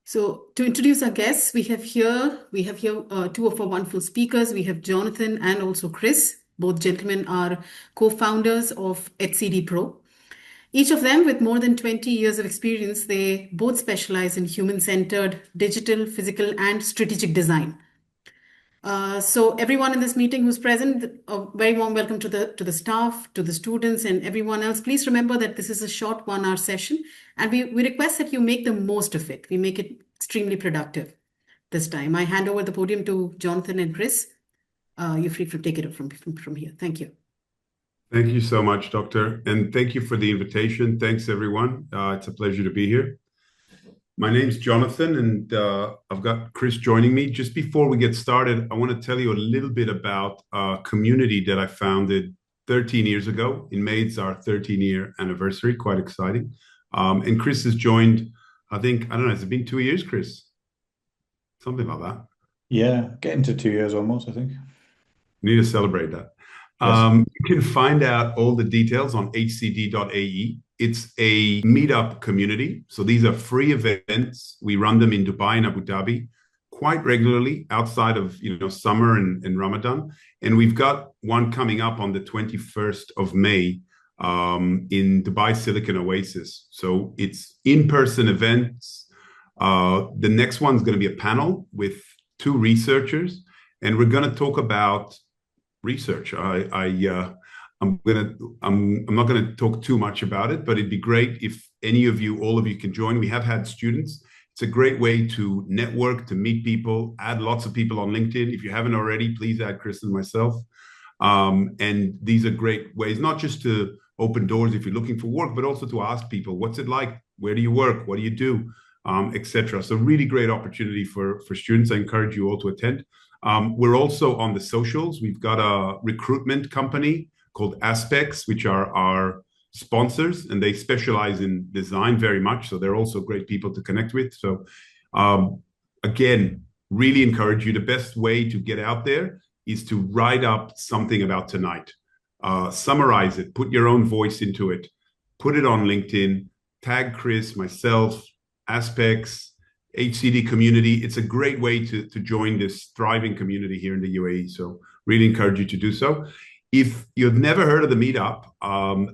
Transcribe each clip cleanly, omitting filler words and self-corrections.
So to introduce our guests, we have here two of our wonderful speakers. We have Jonathan and also Chris. Both gentlemen are co-founders of HCD Pro. Each of them with more than 20 years of experience, they both specialize in human-centered digital, physical, and strategic design. So everyone in this meeting who's present, a very warm welcome to the staff, to the students, and everyone else. Please remember that this is a short 1 hour session, and we request that you make the most of it. We make it extremely productive this time. I hand over the podium to Jonathan and Chris. You're free to take it from here. Thank you. Thank you so much, Doctor. And thank you for the invitation. Thanks, everyone. It's a pleasure to be here. My name's Jonathan, and I've got Chris joining me. Just before we get started, I want to tell you a little bit about a community that I founded 13 years ago. In May, it's our 13-year anniversary. Quite exciting. And Chris has joined, I don't know, has it been 2 years, Chris? Something like that. Yeah, getting to 2 years almost, I think. We need to celebrate that. Yes. You can find out all the details on hcd.ae. It's a meetup community. So these are free events. We run them in Dubai and Abu Dhabi quite regularly outside of summer and Ramadan. And we've got one coming up on the 21st of May in Dubai Silicon Oasis. So it's in-person events. The next one's going to be a panel with two researchers, and we're going to talk about research. I'm not going to talk too much about it, but it'd be great if all of you can join. We have had students. It's a great way to network, to meet people, add lots of people on LinkedIn. If you haven't already, please add Chris and myself. And these are great ways, not just to open doors if you're looking for work, but also to ask people, what's it like? Where do you work? What do you do? Etc. So really great opportunity for students. I encourage you all to attend. We're also on the socials. We've got a recruitment company called Aspects, which are our sponsors, and they specialize in design very much. So they're also great people to connect with. So again, really encourage you. The best way to get out there is to write up something about tonight. Summarize it, put your own voice into it, put it on LinkedIn, tag Chris, myself, Aspects, HCD community. It's a great way to join this thriving community here in the UAE. So really encourage you to do so. If you've never heard of the meetup,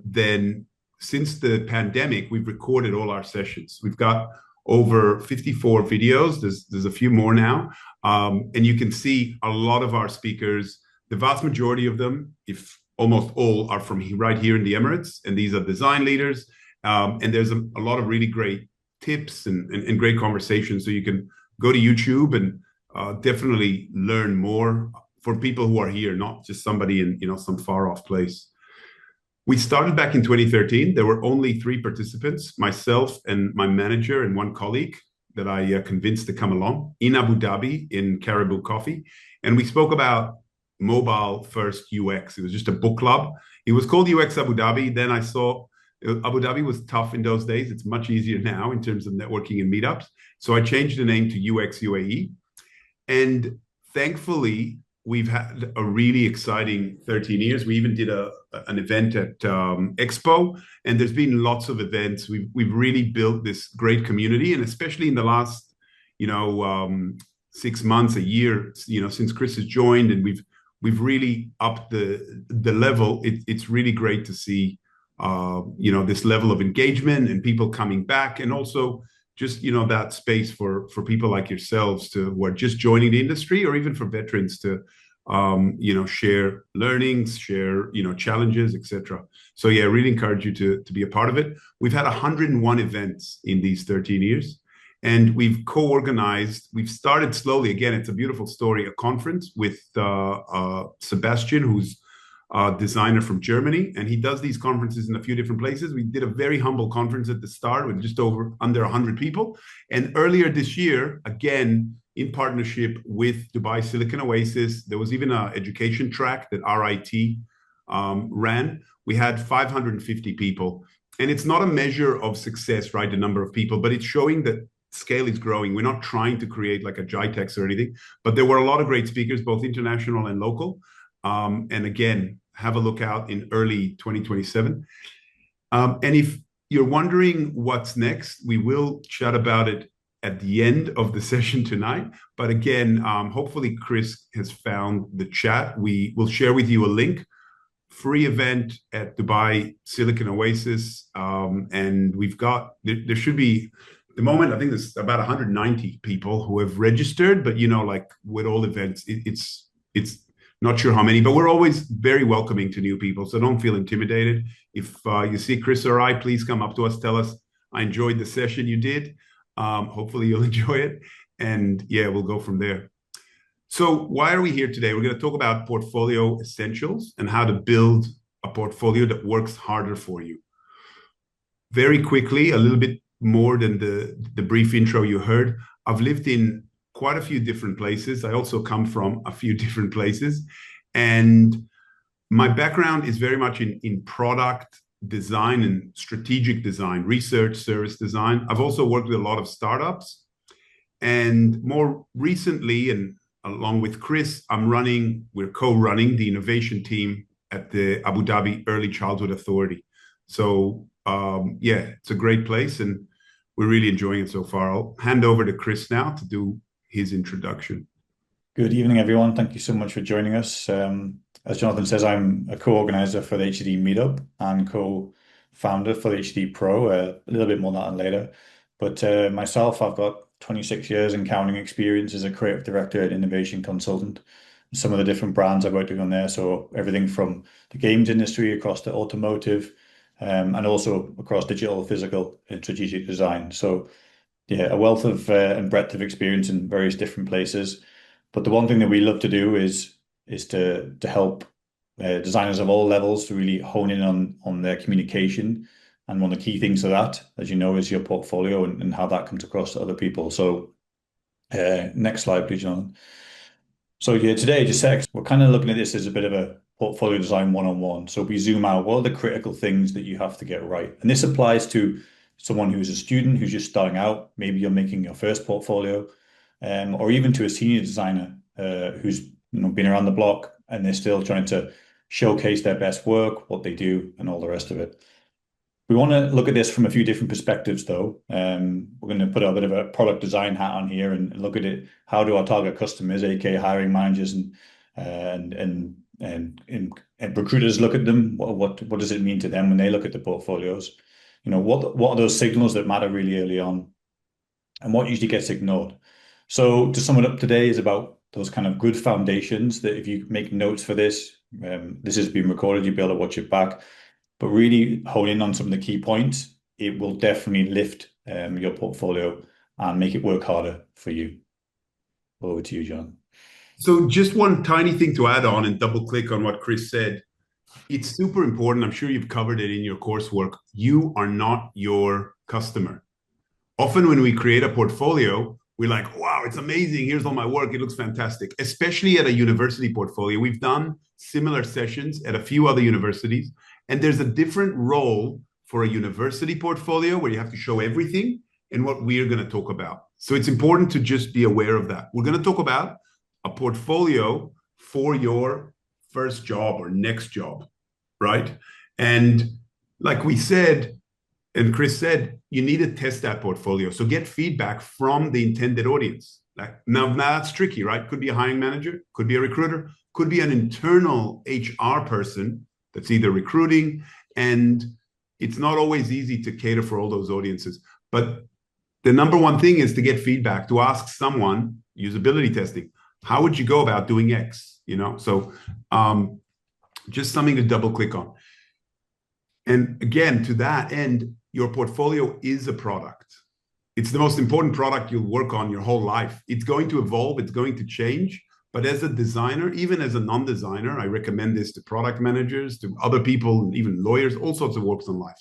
then since the pandemic, we've recorded all our sessions. We've got over 54 videos. There's a few more now. And you can see a lot of our speakers, the vast majority of them, if almost all, are from right here in the Emirates. And these are design leaders. And there's a lot of really great tips and great conversations. So you can go to YouTube and definitely learn more for people who are here, not just somebody in some far off place. We started back in 2013. There were only 3 participants, myself and my manager and one colleague that I convinced to come along in Abu Dhabi in Caribou Coffee. And we spoke about mobile first UX. It was just a book club. It was called UX Abu Dhabi. Then I saw Abu Dhabi was tough in those days. It's much easier now in terms of networking and meetups. So I changed the name to UX UAE. And thankfully, we've had a really exciting 13 years. We even did an event at Expo, and there's been lots of events. We've really built this great community, and especially in the last 6 months, a year, since Chris has joined, and we've really upped the level. It's really great to see this level of engagement and people coming back, and also just that space for people like yourselves who are just joining the industry, or even for veterans to share learnings, share challenges, etc. So yeah, really encourage you to be a part of it. We've had 101 events in these 13 years, and we've co-organized. We've started slowly. Again, it's a beautiful story. A conference with Sebastian, who's designer from Germany, and he does these conferences in a few different places. We did a very humble conference at the start with just under 100 people. And earlier this year, again, in partnership with Dubai Silicon Oasis, there was even an education track that RIT ran. We had 550 people. And it's not a measure of success, right, the number of people, but it's showing that scale is growing. We're not trying to create like a GITEX or anything, but there were a lot of great speakers, both international and local. And again, have a look out in early 2027. And if you're wondering what's next, we will chat about it at the end of the session tonight. But again, hopefully Chris has found the chat. We will share with you a link. Free event at Dubai Silicon Oasis. And we've got, there should be, at the moment, I think there's about 190 people who have registered, but like with all events, it's not sure how many, but we're always very welcoming to new people. So don't feel intimidated. If you see Chris or I, please come up to us, tell us, I enjoyed the session you did. Hopefully you'll enjoy it. And yeah, we'll go from there. So why are we here today? We're going to talk about portfolio essentials and how to build a portfolio that works harder for you. Very quickly, a little bit more than the brief intro you heard. I've lived in quite a few different places. I also come from a few different places. And my background is very much in product design and strategic design, research, service design. I've also worked with a lot of startups. And more recently, and along with Chris, we're co-running the innovation team at the Abu Dhabi Early Childhood Authority. So yeah, it's a great place and we're really enjoying it so far. I'll hand over to Chris now to do his introduction. Good evening, everyone. Thank you so much for joining us. As Jonathan says, I'm a co-organizer for the HCD meetup and co-founder for the HCD Pro. A little bit more on that later. But myself, I've got 26 years in counting experience as a creative director and innovation consultant. Some of the different brands I've worked with on there. So everything from the games industry across to automotive, and also across digital, physical, and strategic design. So yeah, a wealth of and breadth of experience in various different places. But the one thing that we love to do is to help designers of all levels to really hone in on their communication. And one of the key things of that, as you know, is your portfolio and how that comes across to other people. So next slide, please, Jonathan. So yeah, today, we're kind of looking at this as a bit of a portfolio design one-on-one. So we zoom out, what are the critical things that you have to get right? And this applies to someone who's a student who's just starting out. Maybe you're making your first portfolio, or even to a senior designer who's been around the block and they're still trying to showcase their best work, what they do, and all the rest of it. We want to look at this from a few different perspectives, though. We're going to put a bit of a product design hat on here and look at it. How do our target customers, aka hiring managers and recruiters, look at them? What does it mean to them when they look at the portfolios? What are those signals that matter really early on, and what usually gets ignored? So to sum it up today is about those kind of good foundations that if you make notes for this, this has been recorded, you'll be able to watch it back. But really hone in on some of the key points, it will definitely lift your portfolio and make it work harder for you. Over to you, John. So just one tiny thing to add on and double click on what Chris said. It's super important. I'm sure you've covered it in your coursework. You are not your customer. Often when we create a portfolio, we're like, wow, it's amazing. Here's all my work. It looks fantastic, especially at a university portfolio. We've done similar sessions at a few other universities. And there's a different role for a university portfolio where you have to show everything and what we're going to talk about. So it's important to just be aware of that. We're going to talk about a portfolio for your first job or next job, right? And like we said, and Chris said, you need to test that portfolio. So get feedback from the intended audience. Now that's tricky, right? Could be a hiring manager, could be a recruiter, could be an internal HR person that's either recruiting, and it's not always easy to cater for all those audiences. But the number one thing is to get feedback, to ask someone, usability testing, how would you go about doing X? So just something to double click on. And again, to that end, your portfolio is a product. It's the most important product you'll work on your whole life. It's going to evolve, it's going to change. But as a designer, even as a non-designer, I recommend this to product managers, to other people, even lawyers, all sorts of walks in life.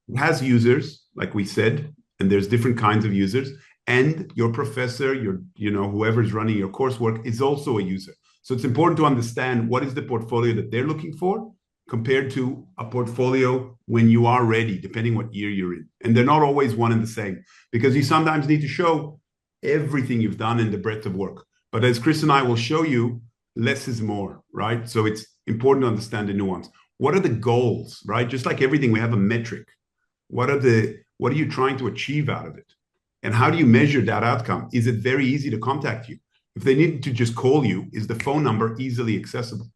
It has users, like we said, and there's different kinds of users. And your professor, whoever's running your coursework is also a user. So it's important to understand what is the portfolio that they're looking for compared to a portfolio when you are ready, depending what year you're in. And they're not always one and the same, because you sometimes need to show everything you've done in the breadth of work. But as Chris and I will show you, less is more, right? So it's important to understand the nuance. What are the goals, right? Just like everything, we have a metric. What are you trying to achieve out of it? And how do you measure that outcome? Is it very easy to contact you? If they need to just call you, is the phone number easily accessible?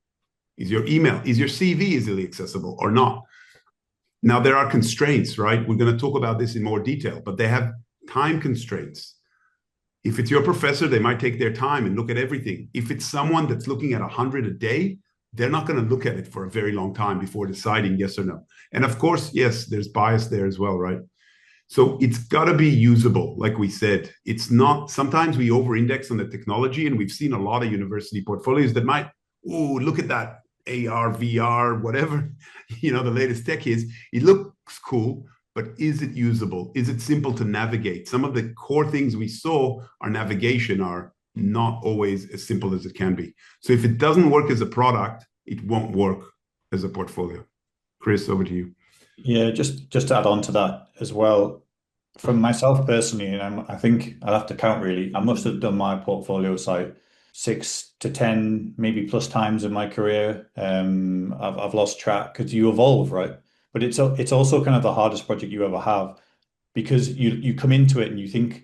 Is your email, is your CV easily accessible or not? Now, there are constraints, right? We're going to talk about this in more detail, but they have time constraints. If it's your professor, they might take their time and look at everything. If it's someone that's looking at 100 a day, they're not going to look at it for a very long time before deciding yes or no. And of course, yes, there's bias there as well, right? So it's got to be usable, like we said. It's not, sometimes we over index on the technology, and we've seen a lot of university portfolios that might, oh, look at that AR, VR, whatever, the latest tech is. It looks cool, but is it usable? Is it simple to navigate? Some of the core things we saw, our navigation, are not always as simple as it can be. So if it doesn't work as a product, it won't work as a portfolio. Chris, over to you. Yeah, just to add on to that as well, from myself personally, and I think I'll have to count really. I must have done my portfolio site 6 to 10, maybe plus times in my career. I've lost track because you evolve, right? But it's also kind of the hardest project you ever have because you come into it and you think,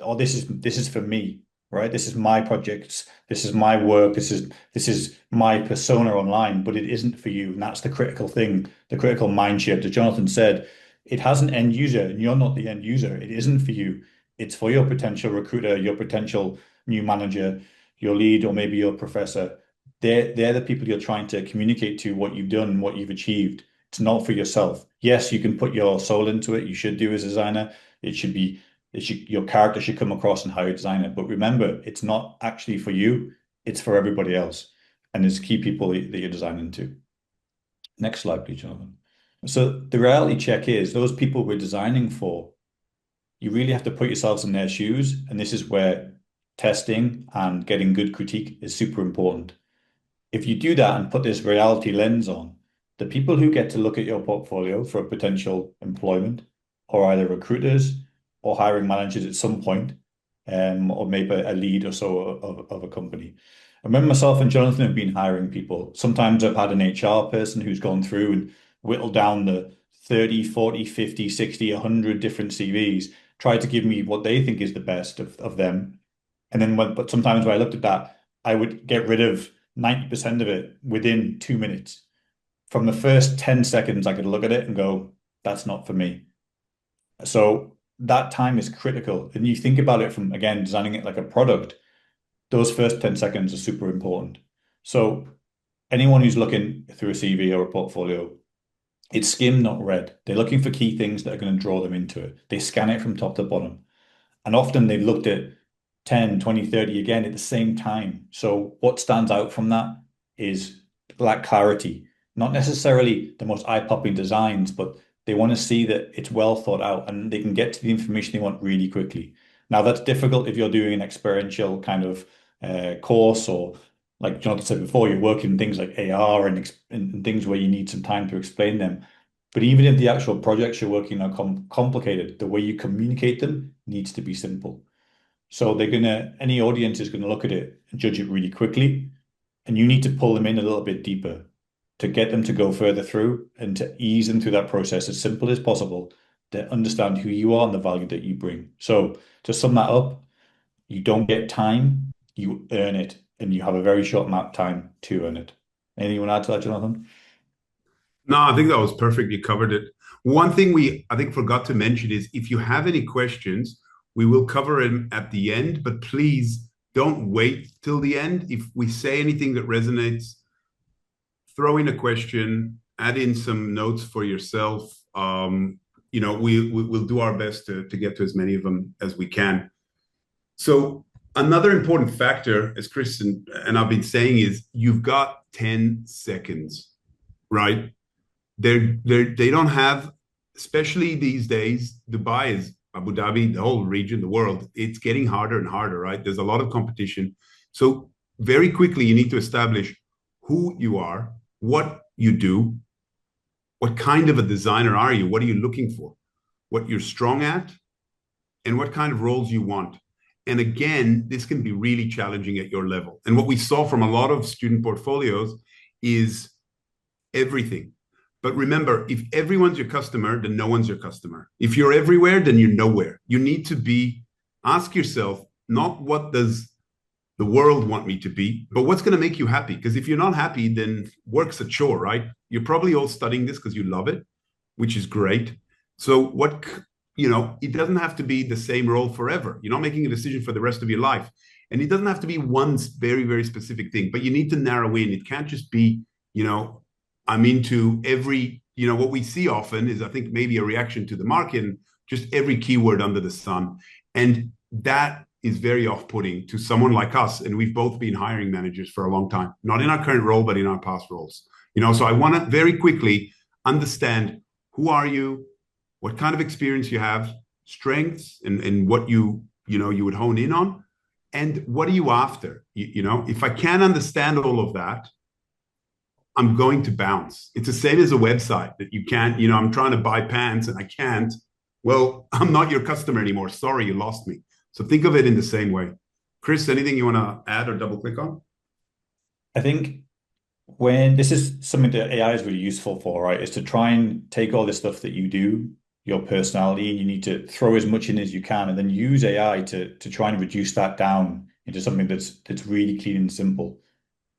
oh, this is for me, right? This is my projects, this is my work, this is my persona online, but it isn't for you. And that's the critical thing, the critical mind shift. As Jonathan said, it has an end user, and you're not the end user. It isn't for you. It's for your potential recruiter, your potential new manager, your lead, or maybe your professor. They're the people you're trying to communicate to what you've done, what you've achieved. It's not for yourself. Yes, you can put your soul into it. You should do as a designer. Your character should come across in how you design it. But remember, it's not actually for you. It's for everybody else. And it's key people that you're designing to. Next slide, please, Jonathan. So the reality check is those people we're designing for, you really have to put yourselves in their shoes. And this is where testing and getting good critique is super important. If you do that and put this reality lens on, the people who get to look at your portfolio for potential employment are either recruiters or hiring managers at some point, or maybe a lead or so of a company. I remember myself and Jonathan have been hiring people. Sometimes I've had an HR person who's gone through and whittled down the 30, 40, 50, 60, 100 different CVs, tried to give me what they think is the best of them. And then, but sometimes when I looked at that, I would get rid of 90% of it within 2 minutes. From the first 10 seconds, I could look at it and go, that's not for me. So that time is critical. And you think about it from, again, designing it like a product, those first 10 seconds are super important. So anyone who's looking through a CV or a portfolio, it's skim, not read. They're looking for key things that are going to draw them into it. They scan it from top to bottom. And often they've looked at 10, 20, 30 again at the same time. So what stands out from that is that clarity, not necessarily the most eye-popping designs, but they want to see that it's well thought out and they can get to the information they want really quickly. Now, that's difficult if you're doing an experiential kind of course, or like Jonathan said before, you're working things like AR and things where you need some time to explain them. But even if the actual projects you're working on are complicated, the way you communicate them needs to be simple. So any audience is going to look at it and judge it really quickly. And you need to pull them in a little bit deeper to get them to go further through and to ease them through that process as simple as possible to understand who you are and the value that you bring. So to sum that up, you don't get time, you earn it, and you have a very short amount of time to earn it. Anything you want to add to that, Jonathan? No, I think that was perfect. You covered it. One thing I think forgot to mention is if you have any questions, we will cover them at the end, but please don't wait till the end. If we say anything that resonates, throw in a question, add in some notes for yourself. We'll do our best to get to as many of them as we can. So another important factor, as Chris and I've been saying, is you've got 10 seconds, right? They don't have, especially these days, Dubai is Abu Dhabi, the whole region, the world, it's getting harder and harder, right? There's a lot of competition. So very quickly, you need to establish who you are, what you do, what kind of a designer are you, what are you looking for, what you're strong at, and what kind of roles you want. And again, this can be really challenging at your level. And what we saw from a lot of student portfolios is everything. But remember, if everyone's your customer, then no one's your customer. If you're everywhere, then you're nowhere. You need to ask yourself, not what does the world want me to be, but what's going to make you happy? Because if you're not happy, then work's a chore, right? You're probably all studying this because you love it, which is great. So it doesn't have to be the same role forever. You're not making a decision for the rest of your life. And it doesn't have to be one very, very specific thing, but you need to narrow in. It can't just be, I'm into what we see often is, I think, maybe a reaction to the market and just every keyword under the sun. And that is very off-putting to someone like us. And we've both been hiring managers for a long time, not in our current role, but in our past roles. So I want to very quickly understand, who are you, what kind of experience you have, strengths, and what you would hone in on, and what are you after? If I can't understand all of that, I'm going to bounce. It's the same as a website that you can't, I'm trying to buy pants and I can't. Well, I'm not your customer anymore. Sorry, you lost me. So think of it in the same way. Chris, anything you want to add or double click on? I think when this is something that AI is really useful for, right, is to try and take all this stuff that you do, your personality, and you need to throw as much in as you can, and then use AI to try and reduce that down into something that's really clean and simple.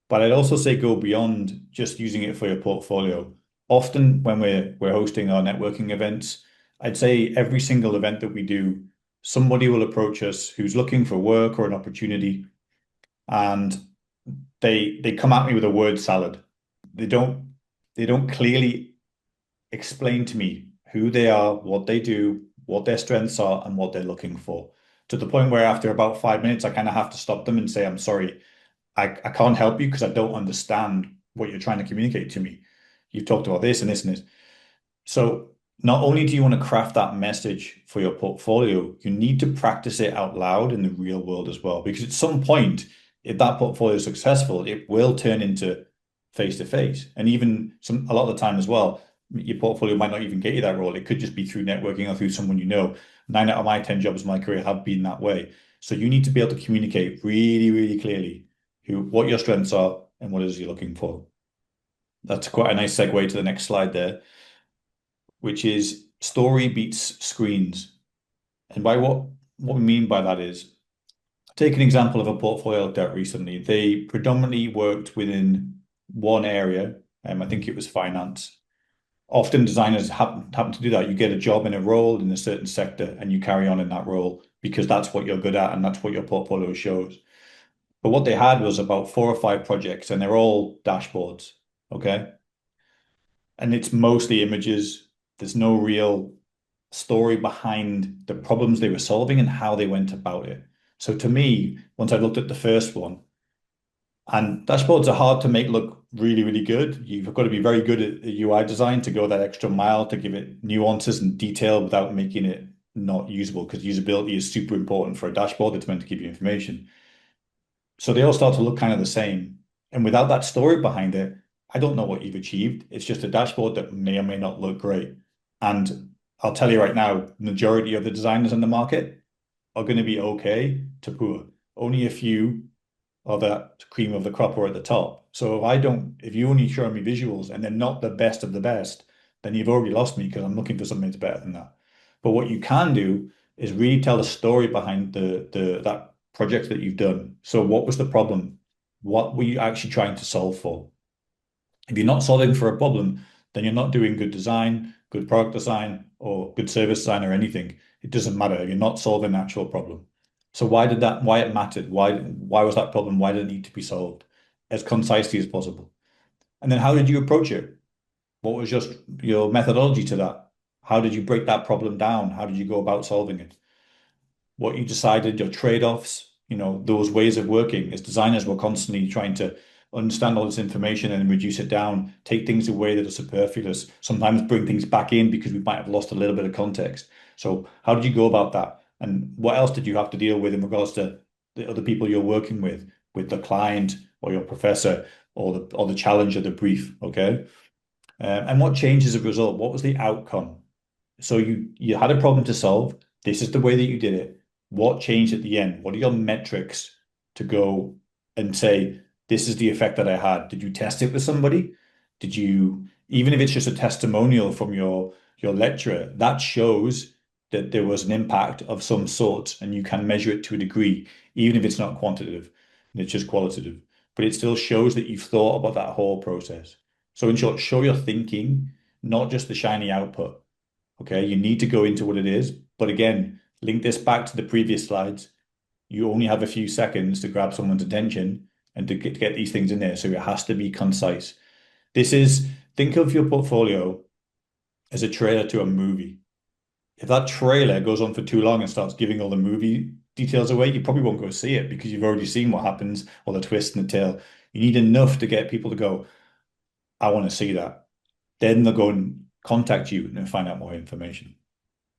But I'd also say go beyond just using it for your portfolio. Often when we're hosting our networking events, I'd say every single event that we do, somebody will approach us who's looking for work or an opportunity, and they come at me with a word salad. They don't clearly explain to me who they are, what they do, what their strengths are, and what they're looking for. To the point where after about 5 minutes, I kind of have to stop them and say, I'm sorry, I can't help you because I don't understand what you're trying to communicate to me. You've talked about this and this and this. So not only do you want to craft that message for your portfolio, you need to practice it out loud in the real world as well. Because at some point, if that portfolio is successful, it will turn into face to face. And even a lot of the time as well, your portfolio might not even get you that role. It could just be through networking or through someone you know. 9 out of my 10 jobs in my career have been that way. So you need to be able to communicate really, really clearly what your strengths are and what it is you're looking for. That's quite a nice segue to the next slide there, which is story beats screens. And by what we mean by that is, take an example of a portfolio I looked at recently. They predominantly worked within one area, I think it was finance. Often designers happen to do that. You get a job in a role in a certain sector and you carry on in that role because that's what you're good at and that's what your portfolio shows. But what they had was about 4 or 5 projects and they're all dashboards, okay? And it's mostly images. There's no real story behind the problems they were solving and how they went about it. So to me, once I looked at the first one, and dashboards are hard to make look really, really good. You've got to be very good at UI design to go that extra mile to give it nuances and detail without making it not usable, because usability is super important for a dashboard that's meant to give you information. So they all start to look kind of the same. And without that story behind it, I don't know what you've achieved. It's just a dashboard that may or may not look great. And I'll tell you right now, majority of the designers in the market are going to be okay to poor. Only a few are that cream of the crop or at the top. So if you only show me visuals and they're not the best of the best, then you've already lost me because I'm looking for something that's better than that. But what you can do is really tell a story behind that project that you've done. So what was the problem? What were you actually trying to solve for? If you're not solving for a problem, then you're not doing good design, good product design, or good service design or anything. It doesn't matter. You're not solving an actual problem. So why it mattered? Why was that problem? Why did it need to be solved? As concisely as possible. And then how did you approach it? What was just your methodology to that? How did you break that problem down? How did you go about solving it? What you decided, your trade-offs, those ways of working. As designers, we're constantly trying to understand all this information and reduce it down, take things away that are superfluous, sometimes bring things back in because we might have lost a little bit of context. So how did you go about that? And what else did you have to deal with in regards to the other people you're working with the client or your professor or the challenge of the brief, okay? And what changed as a result? What was the outcome? So you had a problem to solve. This is the way that you did it. What changed at the end? What are your metrics to go and say, this is the effect that I had? Did you test it with somebody? Did you Even if it's just a testimonial from your lecturer, that shows that there was an impact of some sort, and you can measure it to a degree, even if it's not quantitative and it's just qualitative. But it still shows that you've thought about that whole process. So in short, show your thinking, not just the shiny output. Okay, you need to go into what it is. But again, link this back to the previous slides. You only have a few seconds to grab someone's attention and to get these things in there. So it has to be concise. Think of your portfolio as a trailer to a movie. If that trailer goes on for too long and starts giving all the movie details away, you probably won't go see it because you've already seen what happens or the twist and the tail. You need enough to get people to go, I want to see that. Then they'll go and contact you and find out more information.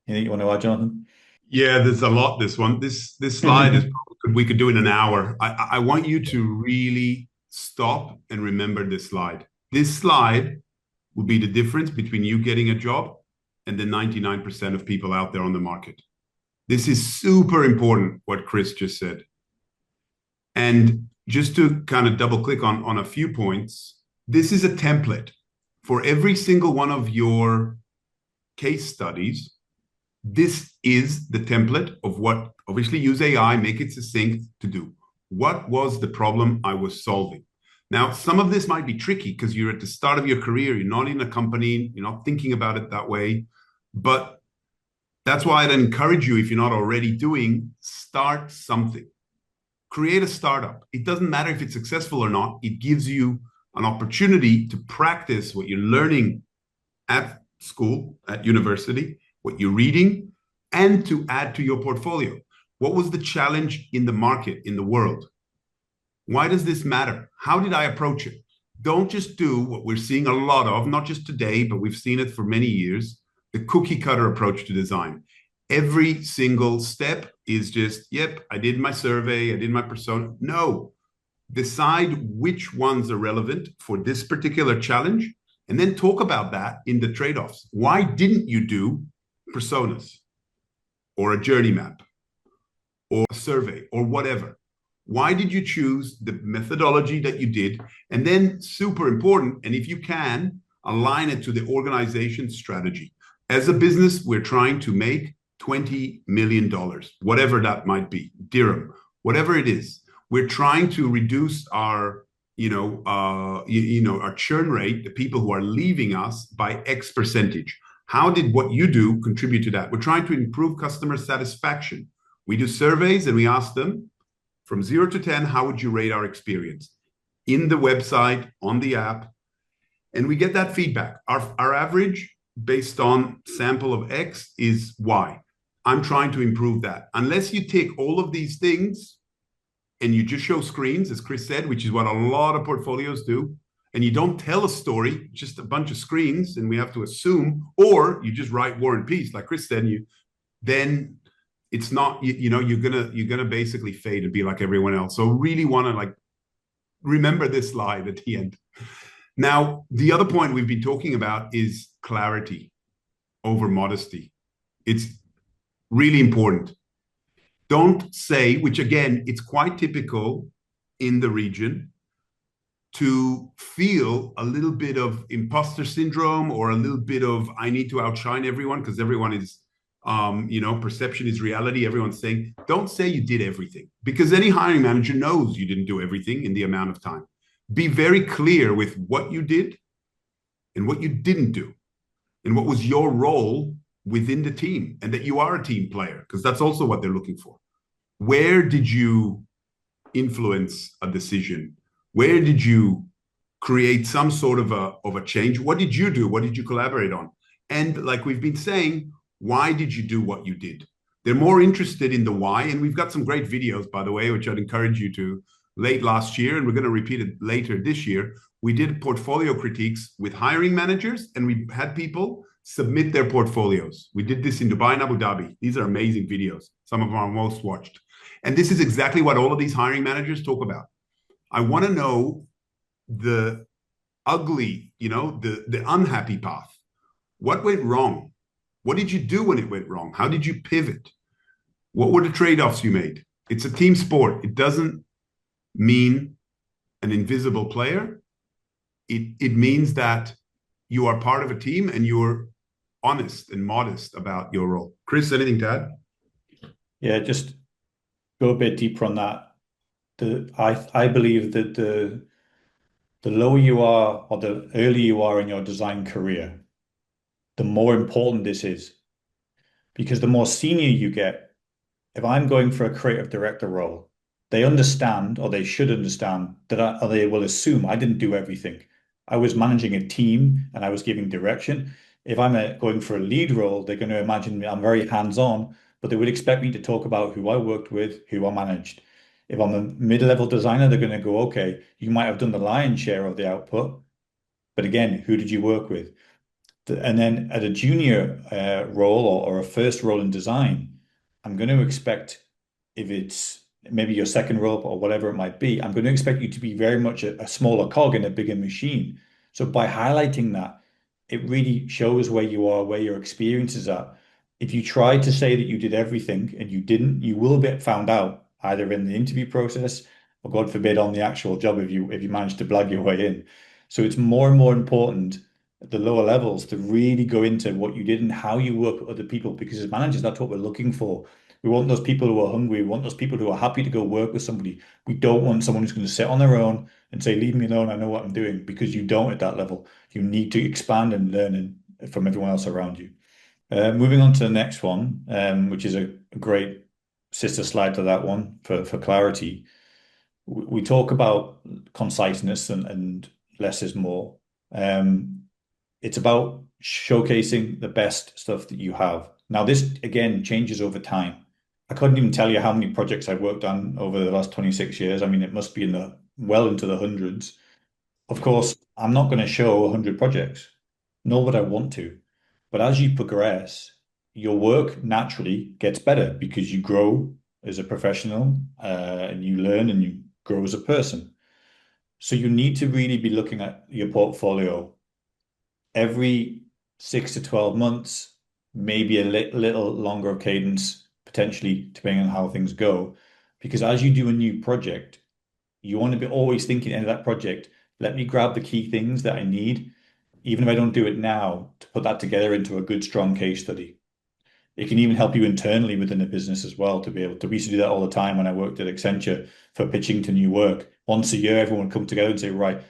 Anything you want to add, Jonathan? Yeah, there's a lot. This slide is we could do in an hour. I want you to really stop and remember this slide. This slide will be the difference between you getting a job and the 99% of people out there on the market. This is super important, what Chris just said. And just to kind of double click on a few points, this is a template for every single one of your case studies. This is the template of what, obviously use AI, make it succinct to do. What was the problem I was solving? Now, some of this might be tricky because you're at the start of your career, you're not in a company, you're not thinking about it that way. But that's why I'd encourage you, if you're not already doing, start something. Create a startup. It doesn't matter if it's successful or not. It gives you an opportunity to practice what you're learning at school, at university, what you're reading, and to add to your portfolio. What was the challenge in the market, in the world? Why does this matter? How did I approach it? Don't just do what we're seeing a lot of, not just today, but we've seen it for many years, the cookie cutter approach to design. Every single step is just, yep, I did my survey, I did my persona. No, decide which ones are relevant for this particular challenge, and then talk about that in the trade-offs. Why didn't you do personas or a journey map or a survey or whatever? Why did you choose the methodology that you did? And then, super important, and if you can, align it to the organization strategy. As a business, we're trying to make $20 million, whatever that might be, dirham, whatever it is. We're trying to reduce our, our churn rate, the people who are leaving us, by X percentage. How did what you do contribute to that? We're trying to improve customer satisfaction. We do surveys and we ask them, from 0 to 10, how would you rate our experience? In the website, on the app, and we get that feedback. Our average, based on sample of X, is Y. I'm trying to improve that. Unless you take all of these things and you just show screens, as Chris said, which is what a lot of portfolios do, and you don't tell a story, just a bunch of screens, and we have to assume, or you just write War and Peace, like Chris said, then it's not, you're gonna basically fade and be like everyone else. So really want to remember this slide at the end. Now, the other point we've been talking about is clarity over modesty. It's really important. Don't say, which again, it's quite typical in the region, to feel a little bit of imposter syndrome or a little bit of, I need to outshine everyone because everyone is, perception is reality. Everyone's saying, don't say you did everything, because any hiring manager knows you didn't do everything in the amount of time. Be very clear with what you did and what you didn't do and what was your role within the team, and that you are a team player, because that's also what they're looking for. Where did you influence a decision? Where did you create some sort of a change? What did you do? What did you collaborate on? And like we've been saying, why did you do what you did? They're more interested in the why. And we've got some great videos, by the way, which I'd encourage you to. Late last year, and we're going to repeat it later this year, we did portfolio critiques with hiring managers, and we had people submit their portfolios. We did this in Dubai and Abu Dhabi. These are amazing videos. Some of them are most watched. And this is exactly what all of these hiring managers talk about. I want to know the ugly, the unhappy path. What went wrong? What did you do when it went wrong? How did you pivot? What were the trade-offs you made? It's a team sport. It doesn't mean an invisible player. It means that you are part of a team and you're honest and modest about your role. Chris, anything to add? Yeah, just go a bit deeper on that. I believe that the lower you are or the earlier you are in your design career, the more important this is. Because the more senior you get, if I'm going for a creative director role, they understand, or they should understand, or they will assume I didn't do everything. I was managing a team and I was giving direction. If I'm going for a lead role, they're going to imagine I'm very hands-on, but they would expect me to talk about who I worked with, who I managed. If I'm a mid-level designer, they're going to go, okay, you might have done the lion's share of the output, but again, who did you work with? And then at a junior role or a first role in design, I'm going to expect, if it's maybe your second role or whatever it might be, I'm going to expect you to be very much a smaller cog in a bigger machine. So by highlighting that, it really shows where you are, where your experiences are. If you try to say that you did everything and you didn't, you will get found out either in the interview process or God forbid on the actual job if you manage to blag your way in. So it's more and more important at the lower levels to really go into what you did and how you work with other people, because as managers, that's what we're looking for. We want those people who are hungry. We want those people who are happy to go work with somebody. We don't want someone who's going to sit on their own and say, leave me alone, I know what I'm doing, because you don't at that level. You need to expand and learn from everyone else around you. Moving on to the next one, which is a great sister slide to that one for clarity. We talk about conciseness and less is more. It's about showcasing the best stuff that you have. Now, this again changes over time. I couldn't even tell you how many projects I've worked on over the last 26 years. I mean, it must be well into the hundreds. Of course, I'm not going to show 100 projects, nor would I want to. But as you progress, your work naturally gets better because you grow as a professional, and you learn and you grow as a person. So you need to really be looking at your portfolio every 6 to 12 months, maybe a little longer of cadence, potentially, depending on how things go. Because as you do a new project, you want to be always thinking at the end of that project, let me grab the key things that I need, even if I don't do it now, to put that together into a good, strong case study. It can even help you internally within a business as well to be able to. We used to do that all the time when I worked at Accenture for pitching to new work. Once a year, everyone would come together and say, right,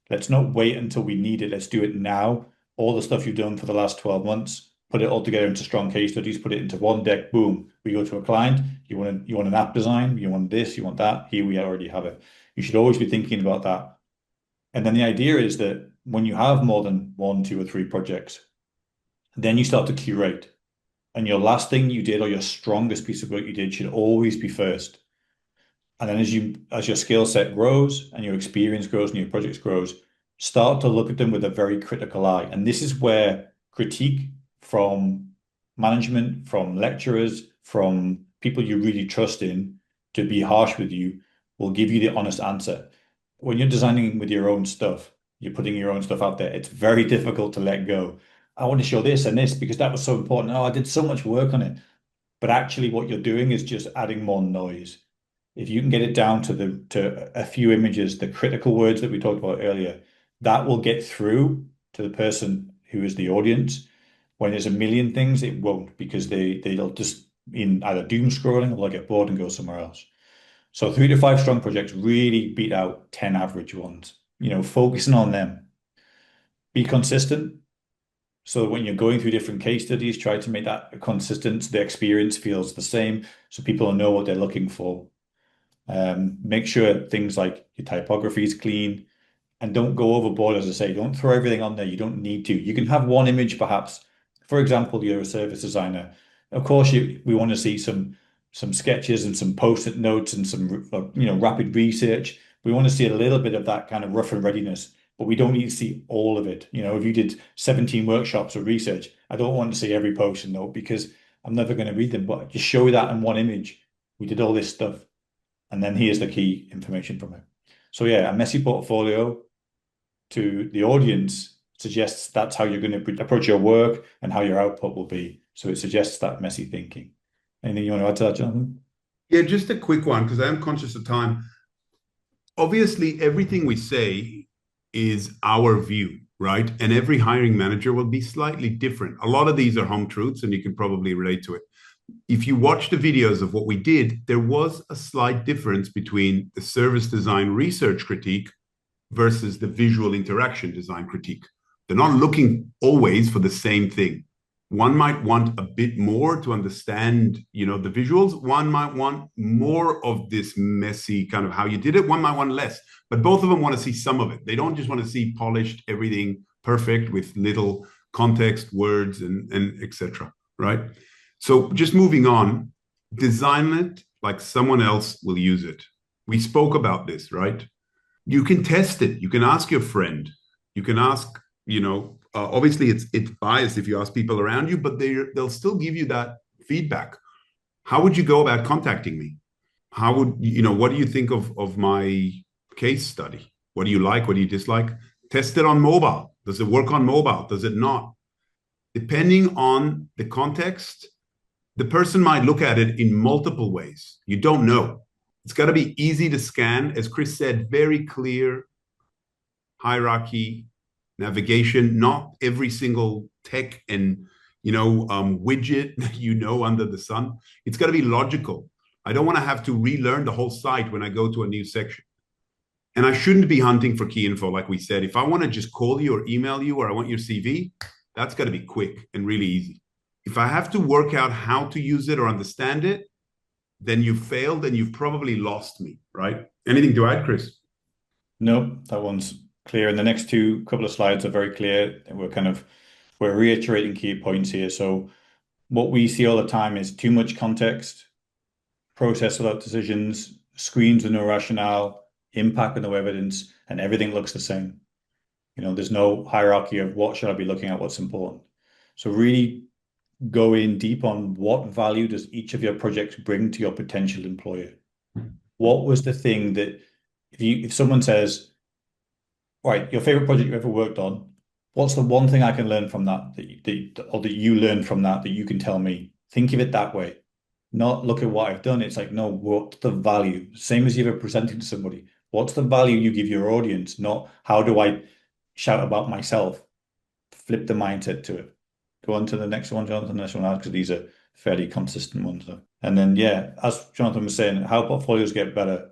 let's not wait until we need it. Let's do it now. All the stuff you've done for the last 12 months, put it all together into strong case studies, put it into one deck, boom. We go to a client, you want an app design, you want this, you want that. Here we already have it. You should always be thinking about that. And then the idea is that when you have more than one, two, or three projects, then you start to curate. And your last thing you did or your strongest piece of work you did should always be first. And then as your skill set grows and your experience grows and your projects grows, start to look at them with a very critical eye. And this is where critique from management, from lecturers, from people you really trust in to be harsh with you will give you the honest answer. When you're designing with your own stuff, you're putting your own stuff out there, it's very difficult to let go. I want to show this and this because that was so important. Oh, I did so much work on it. But actually what you're doing is just adding more noise. If you can get it down to a few images, the critical words that we talked about earlier, that will get through to the person who is the audience. When there's a million things, it won't, because they'll just in either doom scrolling or they'll get bored and go somewhere else. So 3 to 5 strong projects really beat out 10 average ones. Focusing on them. Be consistent. So when you're going through different case studies, try to make that consistent so the experience feels the same, so people know what they're looking for. Make sure things like your typography is clean, and don't go overboard, as I say. Don't throw everything on there. You don't need to. You can have one image, perhaps. For example, you're a service designer. Of course, we want to see some sketches and some post-it notes and some rapid research. We want to see a little bit of that kind of rough and readiness, but we don't need to see all of it. If you did 17 workshops of research, I don't want to see every post-it note because I'm never going to read them. But just show that in one image. We did all this stuff, and then here's the key information from it. So yeah, a messy portfolio to the audience suggests that's how you're going to approach your work and how your output will be. So it suggests that messy thinking. Anything you want to add to that, Jonathan? Yeah, just a quick one, because I am conscious of time. Obviously, everything we say is our view, right? And every hiring manager will be slightly different. A lot of these are home truths, and you can probably relate to it. If you watch the videos of what we did, there was a slight difference between the service design research critique versus the visual interaction design critique. They're not looking always for the same thing. One might want a bit more to understand, the visuals. One might want more of this messy kind of how you did it. One might want less, but both of them want to see some of it. They don't just want to see polished, everything perfect with little context, words, and etc. Right? So just moving on, design it like someone else will use it. We spoke about this, right? You can test it. You can ask your friend. You can ask, obviously it's biased if you ask people around you, but they'll still give you that feedback. How would you go about contacting me? How would, what do you think of my case study? What do you like? What do you dislike? Test it on mobile. Does it work on mobile? Does it not? Depending on the context, the person might look at it in multiple ways. You don't know. It's got to be easy to scan. As Chris said, very clear hierarchy, navigation, not every single tech and widget under the sun. It's got to be logical. I don't want to have to relearn the whole site when I go to a new section. And I shouldn't be hunting for key info, like we said. If I want to just call you or email you or I want your CV, that's got to be quick and really easy. If I have to work out how to use it or understand it, then you've failed and you've probably lost me, right? Anything to add, Chris? No, that one's clear. And the next couple of slides are very clear. We're reiterating key points here. So what we see all the time is too much context, process without decisions, screens with no rationale, impact with no evidence, and everything looks the same. There's no hierarchy of what should I be looking at, what's important. So really go in deep on what value does each of your projects bring to your potential employer. What was the thing that if someone says, right, your favorite project you ever worked on, what's the one thing I can learn from that that you learned from that you can tell me? Think of it that way. Not look at what I've done. It's like, no, what's the value? Same as you're presenting to somebody. What's the value you give your audience? Not how do I shout about myself? Flip the mindset to it. Go on to the next one, Jonathan. Next one, because these are fairly consistent ones. And then, yeah, as Jonathan was saying, how portfolios get better.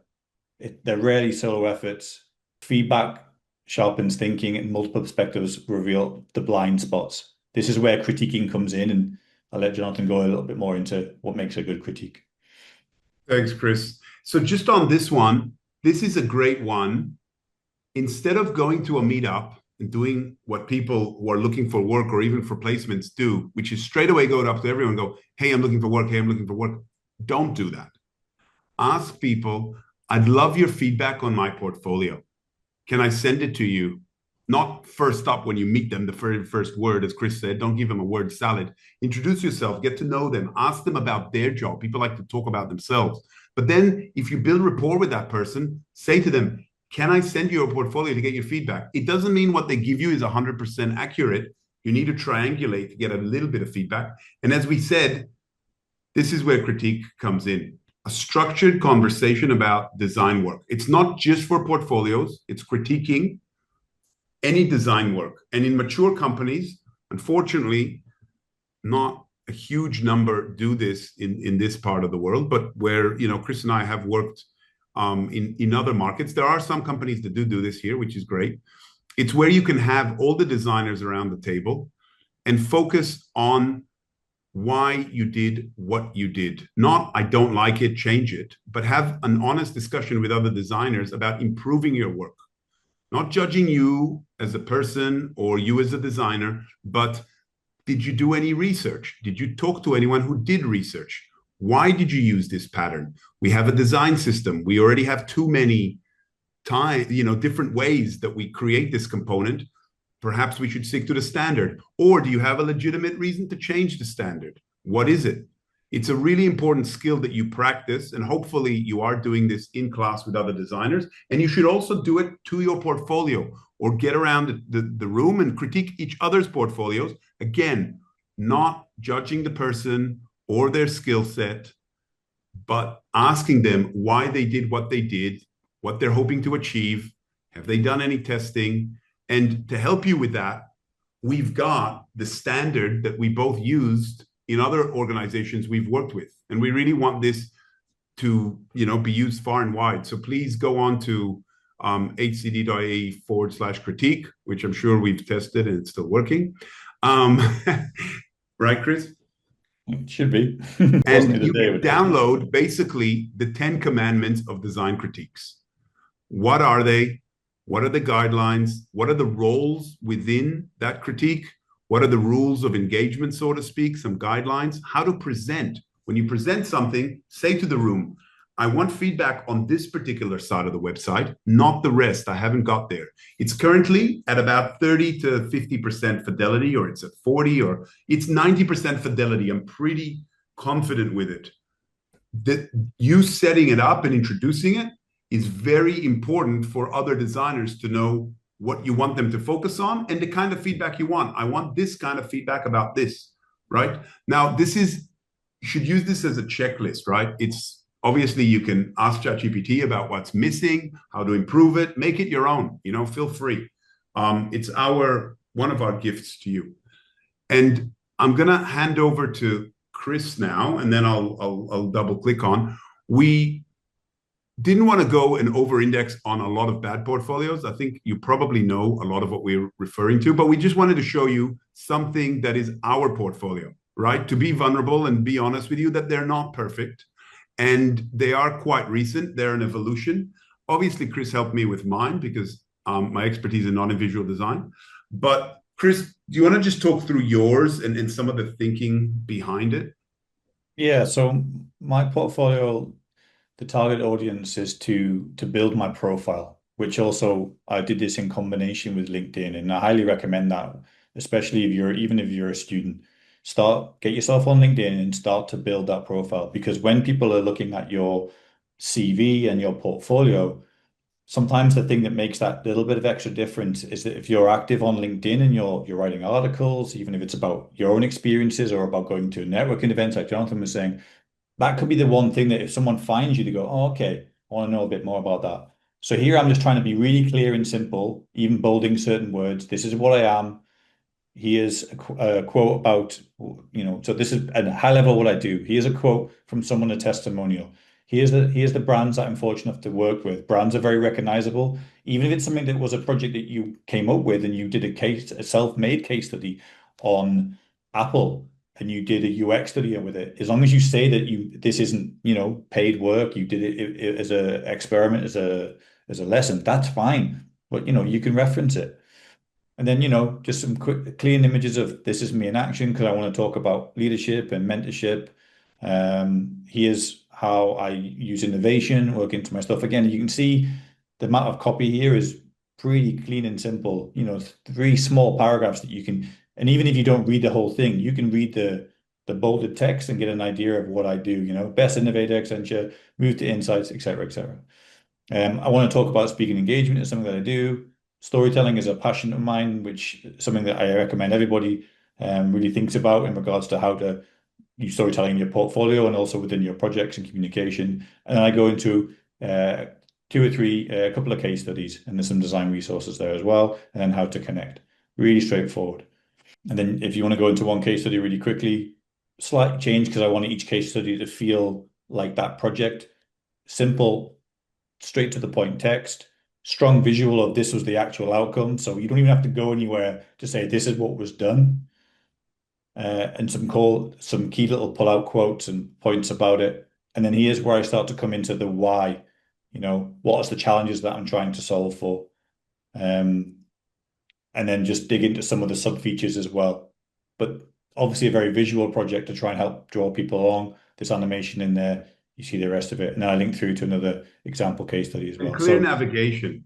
They're rarely solo efforts. Feedback sharpens thinking, and multiple perspectives reveal the blind spots. This is where critiquing comes in, and I'll let Jonathan go a little bit more into what makes a good critique. Thanks, Chris. So just on this one, this is a great one. Instead of going to a meetup and doing what people who are looking for work or even for placements do, which is straight away go up to everyone and go, hey, I'm looking for work. Hey, I'm looking for work. Don't do that. Ask people, I'd love your feedback on my portfolio. Can I send it to you? Not first up when you meet them, the very first word, as Chris said, don't give them a word salad. Introduce yourself, get to know them, ask them about their job. People like to talk about themselves. But then if you build rapport with that person, say to them, can I send you a portfolio to get your feedback? It doesn't mean what they give you is 100% accurate. You need to triangulate to get a little bit of feedback. And as we said, this is where critique comes in. A structured conversation about design work. It's not just for portfolios, it's critiquing any design work. And in mature companies, unfortunately, not a huge number do this in this part of the world, but where, Chris and I have worked in other markets. There are some companies that do this here, which is great. It's where you can have all the designers around the table and focus on why you did what you did. Not, I don't like it, change it, but have an honest discussion with other designers about improving your work. Not judging you as a person or you as a designer, but did you do any research? Did you talk to anyone who did research? Why did you use this pattern? We have a design system. We already have too many different ways that we create this component. Perhaps we should stick to the standard. Or do you have a legitimate reason to change the standard? What is it? It's a really important skill that you practice, and hopefully you are doing this in class with other designers. And you should also do it to your portfolio or get around the room and critique each other's portfolios. Again, not judging the person or their skill set, but asking them why they did what they did, what they're hoping to achieve. Have they done any testing? And to help you with that, we've got the standard that we both used in other organizations we've worked with. And we really want this to be used far and wide. So please go on to hcd.ae/critique, which I'm sure we've tested and it's still working. Right, Chris? It should be. And you can download basically the 10 commandments of design critiques. What are they? What are the guidelines? What are the roles within that critique? What are the rules of engagement, so to speak? Some guidelines. How to present. When you present something, say to the room, I want feedback on this particular side of the website, not the rest. I haven't got there. It's currently at about 30 to 50% fidelity, or it's at 40, or it's 90% fidelity. I'm pretty confident with it. That you setting it up and introducing it is very important for other designers to know what you want them to focus on and the kind of feedback you want. I want this kind of feedback about this, right? Now, you should use this as a checklist, right? It's obviously you can ask ChatGPT about what's missing, how to improve it, make it your own, feel free. It's one of our gifts to you. And I'm going to hand over to Chris now, and then I'll double click on. We didn't want to go and over-index on a lot of bad portfolios. I think you probably know a lot of what we're referring to, but we just wanted to show you something that is our portfolio, right? To be vulnerable and be honest with you that they're not perfect, and they are quite recent. They're an evolution. Obviously, Chris helped me with mine because my expertise in non-visual design. But Chris, do you want to just talk through yours and some of the thinking behind it? Yeah, so my portfolio, the target audience is to build my profile, which also I did this in combination with LinkedIn, and I highly recommend that, especially even if you're a student. Get yourself on LinkedIn and start to build that profile, because when people are looking at your CV and your portfolio, sometimes the thing that makes that little bit of extra difference is that if you're active on LinkedIn and you're writing articles, even if it's about your own experiences or about going to networking events, like Jonathan was saying, that could be the one thing that if someone finds you, they go, oh, okay, I want to know a bit more about that. So here I'm just trying to be really clear and simple, even bolding certain words. This is what I am. Here's a quote about, so this is at a high level what I do. Here's a quote from someone, a testimonial. Here's the brands that I'm fortunate enough to work with. Brands are very recognizable. Even if it's something that was a project that you came up with and you did a self-made case study on Apple, and you did a UX study with it, as long as you say that this isn't, paid work, you did it as an experiment, as a lesson, that's fine. But, you can reference it. And then, just some quick, clean images of this is me in action because I want to talk about leadership and mentorship. Here's how I use innovation, work into my stuff. Again, you can see the amount of copy here is pretty clean and simple. 3 small paragraphs that you can, and even if you don't read the whole thing, you can read the bolded text and get an idea of what I do. Best innovator, Accenture, move to insights, et cetera, et cetera. I want to talk about speaking engagement. It's something that I do. Storytelling is a passion of mine, which is something that I recommend everybody really thinks about in regards to how to use storytelling in your portfolio and also within your projects and communication. And then I go into 2 or 3, a couple of case studies, and there's some design resources there as well, and then how to connect. Really straightforward. And then if you want to go into one case study really quickly, slight change because I want each case study to feel like that project. Simple, straight to the point text, strong visual of this was the actual outcome. So you don't even have to go anywhere to say this is what was done. And some key little pull-out quotes and points about it. And then here's where I start to come into the why. What is the challenges that I'm trying to solve for? And then just dig into some of the sub-features as well. But obviously a very visual project to try and help draw people along. This animation in there, you see the rest of it. And then I link through to another example case study as well. And clear navigation,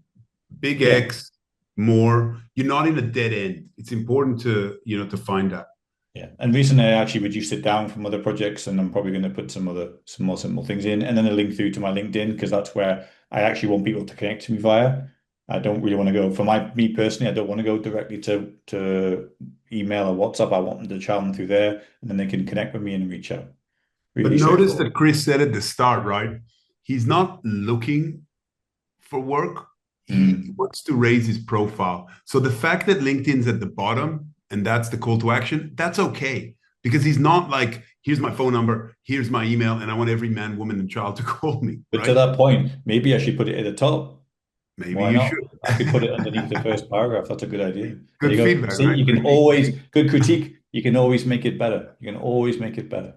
big X, more. You're not in a dead end. It's important to find that. Yeah. And recently I actually reduced it down from other projects, and I'm probably going to put some more simple things in, and then a link through to my LinkedIn, because that's where I actually want people to connect to me via. I don't really want to go me personally, I don't want to go directly to email or WhatsApp. I want them to channel through there, and then they can connect with me and reach out. Really, but notice that Chris said at the start, right? He's not looking for work. He wants to raise his profile. So the fact that LinkedIn's at the bottom and that's the call to action, that's okay. Because he's not like, here's my phone number, here's my email, and I want every man, woman, and child to call me, But to right? that point, maybe I should put it at the top. Maybe Why you not? should. I could put it underneath the first paragraph. That's a good idea. There Good you go. feedback, See, right? you can always, good critique, you can always make it better. You can always make it better.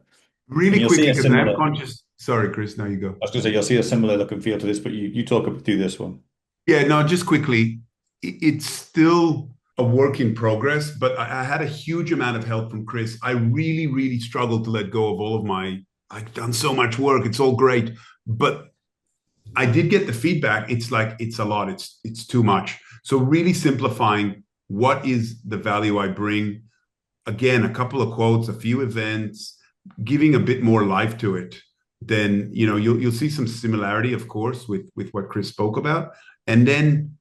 And Really you'll see quickly, a because I am similar, conscious. Sorry, Chris, now you go. I was going to say, you'll see a similar look and feel to this, but you talk through this one. Yeah, no, just quickly, it's still a work in progress, but I had a huge amount of help from Chris. I really, really struggled to let go of all of my, I've done so much work, it's all great, but I did get the feedback. It's like, it's a lot, it's too much. So really simplifying what is the value I bring. Again, a couple of quotes, a few events, giving a bit more life to it. Then you'll see some similarity, of course, with what Chris spoke about. And then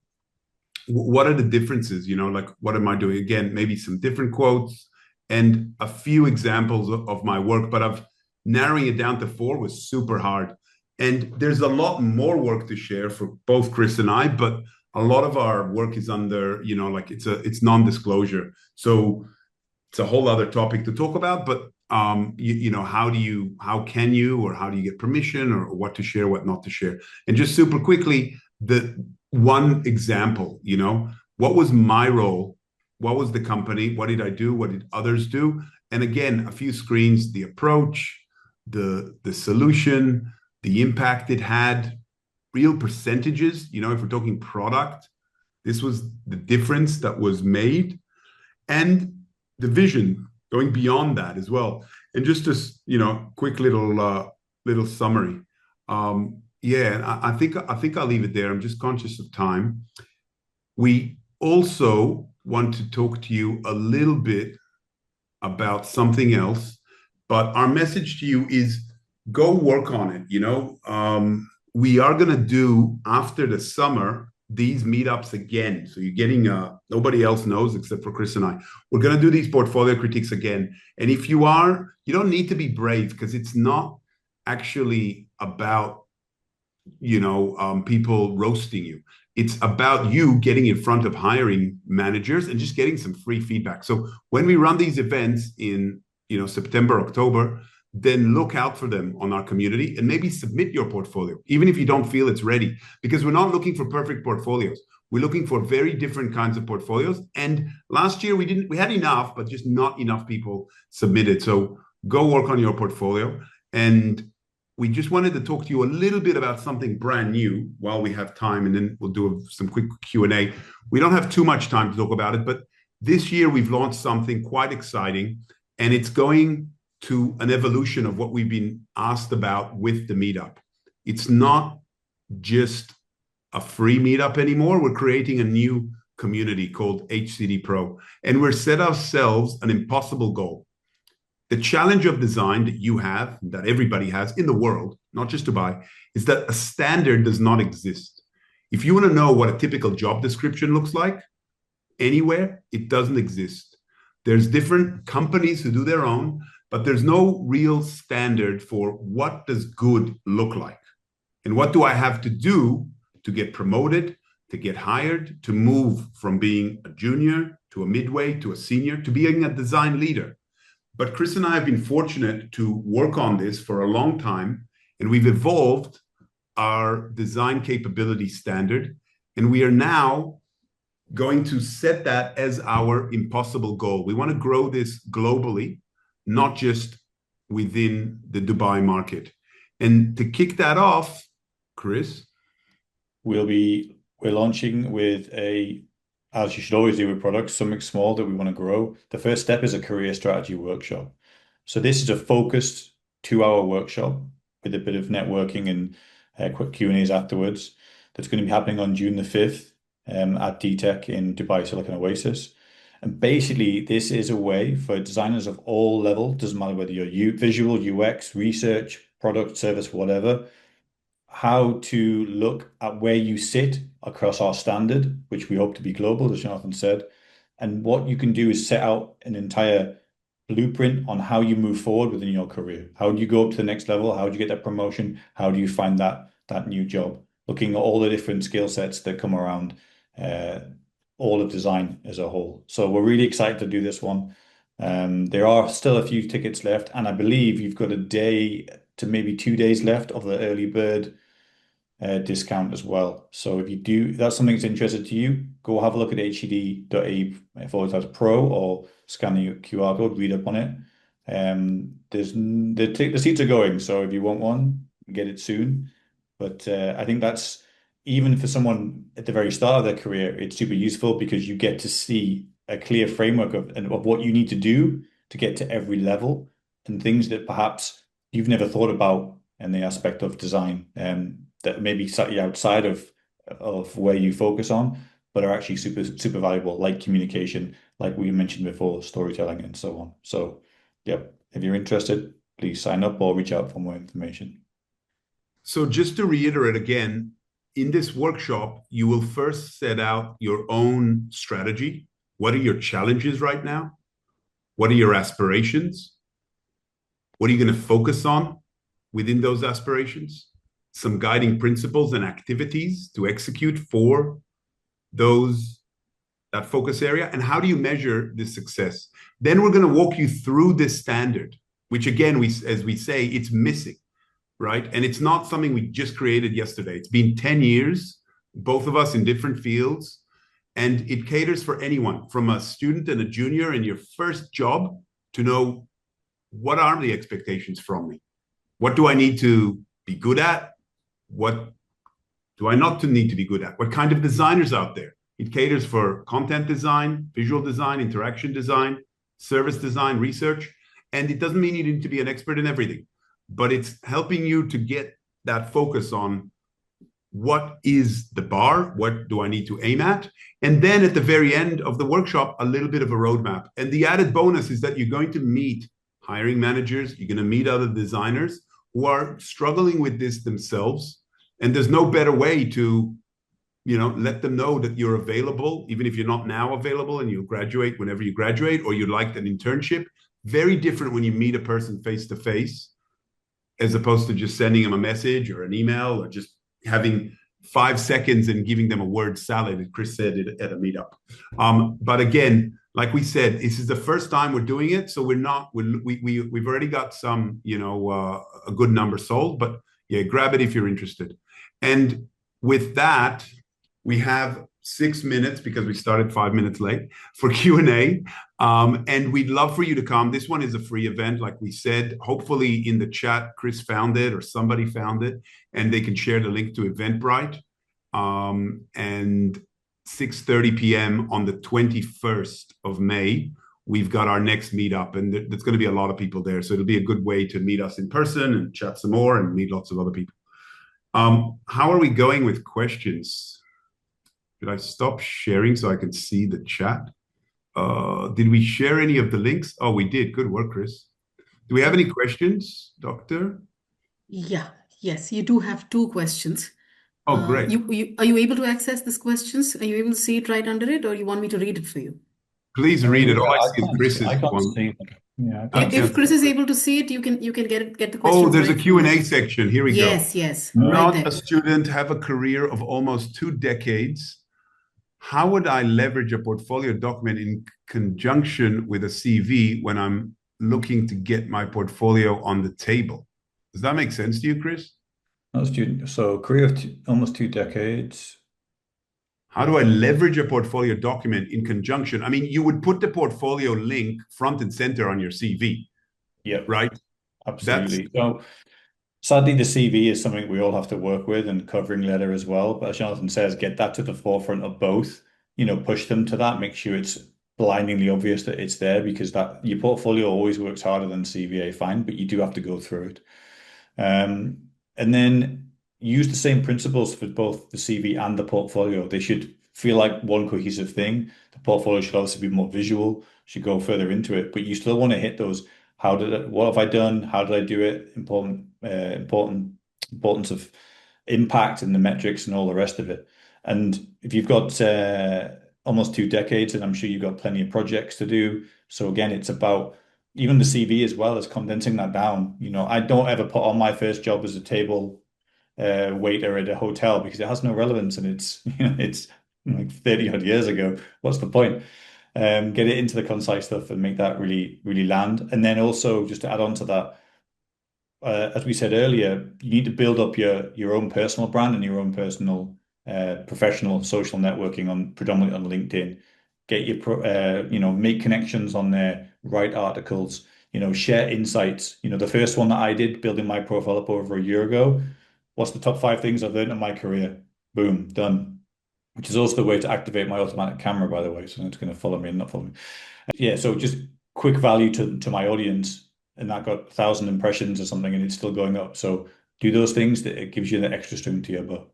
what are the differences? Like what am I doing? Again, maybe some different quotes and a few examples of my work, but I've narrowing it down to four was super hard. And there's a lot more work to share for both Chris and I, but a lot of our work is under, like it's non-disclosure. So it's a whole other topic to talk about, but how can you, or how do you get permission, or what to share, what not to share? And just super quickly, the one example, what was my role? What was the company? What did I do? What did others do? And again, a few screens, the approach, the solution, the impact it had, real percentages, if we're talking product, this was the difference that was made, and the vision going beyond that as well. And just as quick little summary. Yeah, I think I'll leave it there. I'm just conscious of time. We also want to talk to you a little bit about something else, but our message to you is go work on it. We are going to do after the summer these meetups again. So you're getting nobody else knows except for Chris and I. We're going to do these portfolio critiques again. And if you don't need to be brave, because it's not actually about people roasting you. It's about you getting in front of hiring managers and just getting some free feedback. So when we run these events in September, October, then look out for them on our community and maybe submit your portfolio, even if you don't feel it's ready, because we're not looking for perfect portfolios. We're looking for very different kinds of portfolios. And last year we had enough, but just not enough people submitted. So go work on your portfolio. And we just wanted to talk to you a little bit about something brand new while we have time, and then we'll do some quick Q&A. We don't have too much time to talk about it, but this year we've launched something quite exciting, and it's going to an evolution of what we've been asked about with the meetup. It's not just a free meetup anymore. We're creating a new community called HCD Pro, and we're set ourselves an impossible goal. The challenge of design that you have, that everybody has in the world, not just Dubai, is that a standard does not exist. If you want to know what a typical job description looks like anywhere, it doesn't exist. There's different companies who do their own, but there's no real standard for what does good look like. And what do I have to do to get promoted, to get hired, to move from being a junior to a midway to a senior, to being a design leader. But Chris and I have been fortunate to work on this for a long time, and we've evolved our design capability standard, and we are now going to set that as our impossible goal. We want to grow this globally, not just within the Dubai market. And to kick that off, Chris, we're launching with as you should always do with products, something small that we want to grow. The first step is a career strategy workshop. So this is a focused 2-hour workshop with a bit of networking and quick Q&As afterwards. That's going to be happening on June the 5th at DTEC in Dubai Silicon Oasis. And basically, this is a way for designers of all levels, doesn't matter whether you're visual, UX, research, product, service, whatever, how to look at where you sit across our standard, which we hope to be global, as Jonathan said. And what you can do is set out an entire blueprint on how you move forward within your career. How do you go up to the next level? How do you get that promotion? How do you find that new job? looking at all the different skill sets that come around uh, all of design as a whole. So we're really excited to do this one. There are still a few tickets left, and I believe you've got a day to maybe 2 days left of the early bird discount as well. So if you do, if that's something that's interested to you, go have a look at hcd.ae/pro or scan the QR code, read up on it. The seats are going, so if you want one, get it soon. But I think that's even for someone at the very start of their career, it's super useful because you get to see a clear framework of what you need to do to get to every level and things that perhaps you've never thought about in the aspect of design, that maybe slightly outside of where you focus on, but are actually super valuable, like communication, like we mentioned before, storytelling, and so on. So, yep, if you're interested, please sign up or reach out for more information. So just to reiterate again, in this workshop, you will first set out your own strategy. What are your challenges right now? What are your aspirations? What are you going to focus on within those aspirations? Some guiding principles and activities to execute for that focus area, and how do you measure this success? Then we're going to walk you through this standard, which again, as we say, it's missing, right? And it's not something we just created yesterday. It's been 10 years, both of us in different fields, and it caters for anyone from a student and a junior in your first job to know, what are the expectations from me? What do I need to be good at? What do I not need to be good at? What kind of designers out there? It caters for content design, visual design, interaction design, service design, research. And it doesn't mean you need to be an expert in everything, but it's helping you to get that focus on what is the bar, what do I need to aim at? And then at the very end of the workshop, a little bit of a roadmap. And the added bonus is that you're going to meet hiring managers, you're going to meet other designers who are struggling with this themselves. And there's no better way to, let them know that you're available, even if you're not now available and you'll graduate whenever you graduate, or you liked an internship. Very different when you meet a person face to face, as opposed to just sending them a message or an email or just having 5 seconds and giving them a word salad, as Chris said at a meetup. But again, like we said, this is the first time we're doing it, so we've already got some, a good number sold. But yeah, grab it if you're interested. And with that, we have 6 minutes, because we started 5 minutes late, for Q&A. And we'd love for you to come. This one is a free event, like we said. Hopefully in the chat, Chris found it or somebody found it, and they can share the link to Eventbrite. And 6:30 p.m. on the 21st of May, we've got our next meetup, and there's going to be a lot of people there. So it'll be a good way to meet us in person and chat some more and meet lots of other people. How are we going with questions? Should I stop sharing so I can see the chat? Did we share any of the links? Oh, we did. Good work, Chris. Do we have any questions, Doctor? Yeah, yes, you do have two questions. Oh, great. Are you able to access these questions? Are you able to see it right under it, or you want me to read it for you? Please read it. All I see is Chris's I can't one. see them. Yeah, I can't If see Chris them. is able to see it, you can get the Oh, questions there's a right from Q&A there. section. Here we go. Yes, No. right Not there. a student, have a career of almost 2 decades. How would I leverage a portfolio document in conjunction with a CV when I'm looking to get my portfolio on the table? Does that make sense to you, Chris? Not a student. So career of almost 2 decades. How do I leverage a portfolio document in conjunction? I mean, you would put the portfolio link front and center on your CV, Yep, right? absolutely. So sadly, the CV is something we all have to work with, and covering letter as well. But as Jonathan says, get that to the forefront of both. Push them to that. Make sure it's blindingly obvious that it's there, because that your portfolio always works harder than CV, I find, but you do have to go through it. And then use the same principles for both the CV and the portfolio. They should feel like one cohesive thing. The portfolio should obviously be more visual, should go further into it, but you still want to hit those. What have I done? How did I do it? Importance of impact and the metrics and all the rest of it. And if you've got almost 2 decades, and I'm sure you've got plenty of projects to do. So again, it's about even the CV as well as condensing that down. I don't ever put on my first job as a table waiter at a hotel because it has no relevance and it's it's like 30 odd years ago. What's the point? Get it into the concise stuff and make that really, really land. And then also just to add on to that, as we said earlier, you need to build up your own personal brand and your own personal professional social networking on predominantly on LinkedIn. Get make connections on there, write articles, share insights. The first one that I did, building my profile up over a year ago, what's the top 5 things I've learned in my career? Boom, done. Which is also the way to activate my automatic camera, by the way. So it's going to follow me and not follow me. Yeah, so just quick value to my audience, and that got 1,000 impressions or something, and it's still going up. So do those things that it gives you the extra string to your bow.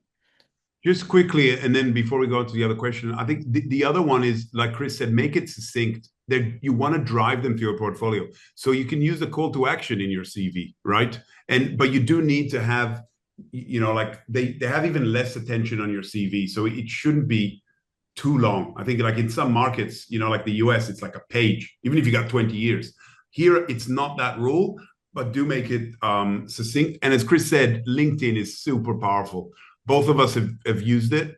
Just quickly, and then before we go on to the other question, I think the other one is, like Chris said, make it succinct. That you want to drive them to your portfolio. So you can use the call to action in your CV, right? But you do need to have, like they have even less attention on your CV. So it shouldn't be too long. I think like in some markets, like the US, it's like a page, even if you got 20 years. Here, it's not that rule, but do make it succinct. And as Chris said, LinkedIn is super powerful. Both of us have used it.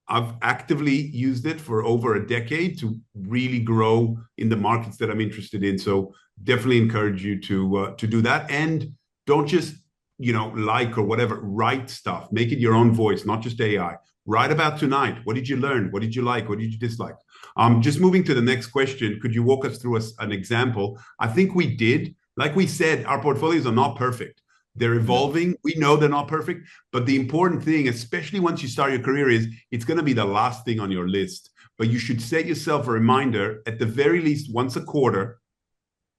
I've actively used it for over a decade to really grow in the markets that I'm interested in. So definitely encourage you to do that. And don't just like or whatever, write stuff. Make it your own voice, not just AI. Write about tonight. What did you learn? What did you like? What did you dislike? Just moving to the next question, could you walk us through an example? I think we did. Like we said, our portfolios are not perfect. They're evolving. We know they're not perfect. But the important thing, especially once you start your career, is it's going to be the last thing on your list. But you should set yourself a reminder at the very least once a quarter,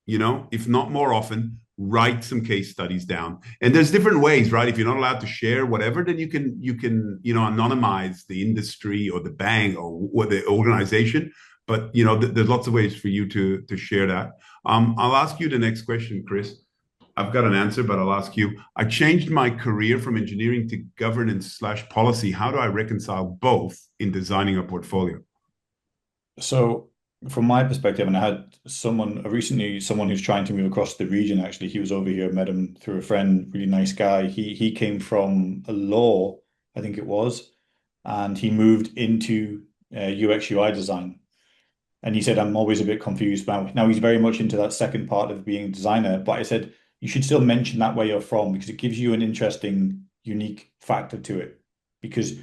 if not more often, write some case studies down. And there's different ways, right? If you're not allowed to share whatever, then you can anonymize the industry or the bank or the organization. But there's lots of ways for you to share that. I'll ask you the next question, Chris. I've got an answer, but I'll ask you. I changed my career from engineering to governance/policy. How do I reconcile both in designing a portfolio? So from my perspective, and I had someone who's trying to move across the region, actually, he was over here, met him through a friend, really nice guy. He came from a law, I think it was, and he moved into UX UI design. And he said, I'm always a bit confused now he's very much into that second part of being a designer. But I said, you should still mention that where you're from because it gives you an interesting, unique factor to it. Because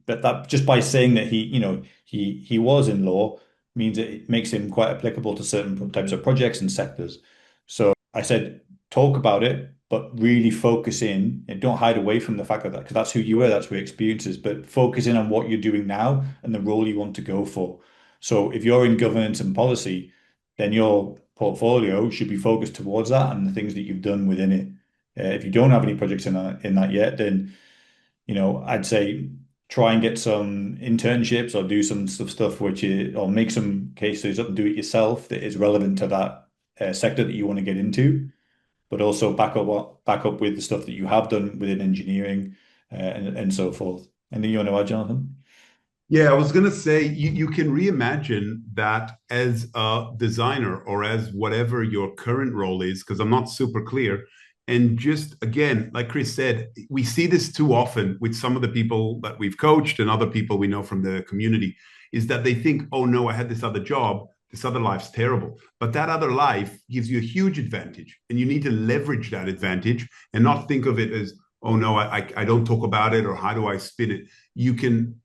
that just by saying that he was in law means it makes him quite applicable to certain types of projects and sectors. So I said, talk about it, but really focus in and don't hide away from the fact that because that's who you were, that's where your experience is, but focus in on what you're doing now and the role you want to go for. So if you're in governance and policy, then your portfolio should be focused towards that and the things that you've done within it. If you don't have any projects in that yet, then I'd say try and get some internships or do some stuff or make some case studies up and do it yourself that is relevant to that sector that you want to get into, but also back up with the stuff that you have done within engineering and so forth. Anything you want to add, Jonathan? Yeah, I was going to say you can reimagine that as a designer or as whatever your current role is, because I'm not super clear. And just again, like Chris said, we see this too often with some of the people that we've coached and other people we know from the community, is that they think, oh no, I had this other job, this other life's terrible. But that other life gives you a huge advantage, and you need to leverage that advantage and not think of it as, oh no, I don't talk about it, or how do I spin it? You can